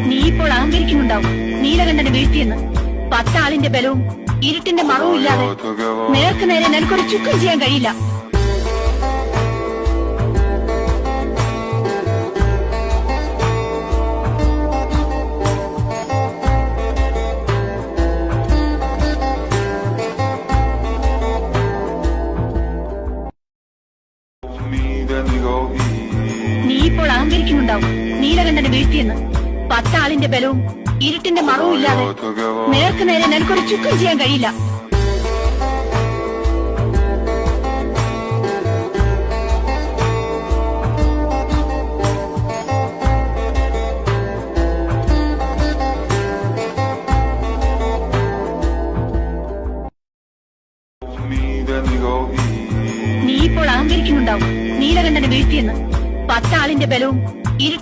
നീ ഇപ്പോൾ അഹങ്കരിക്കുന്നുണ്ടാവും നീലകണ്ഠനെ വീഴ്ത്തിയെന്ന്. 10 ആളിന്റെ ബലവും ഇരുട്ടിന്റെ മറവും ഇല്ലാതെ നേർക്ക് നേരെ നിനക്കൊരു ചുക്കും ചെയ്യാൻ കഴിയില്ല. നീ ഇപ്പോൾ അഹങ്കരിക്കുന്നുണ്ടാവും നീലകണ്ഠനെ വീഴ്ത്തിയെന്ന്. 10 ആളിന്റെ ബലവും ഇരുട്ടിന്റെ മറവും ഇല്ലാതെ നേർക്ക് നേരെ നിനക്കൊരു ചുക്കും ചെയ്യാൻ കഴിയില്ല. നീ ഇപ്പോൾ അഹങ്കരിക്കുന്നുണ്ടാവും നീലകണ്ഠനെ വീഴ്ത്തിയെന്ന്. 10 ആളിന്റെ ബലവും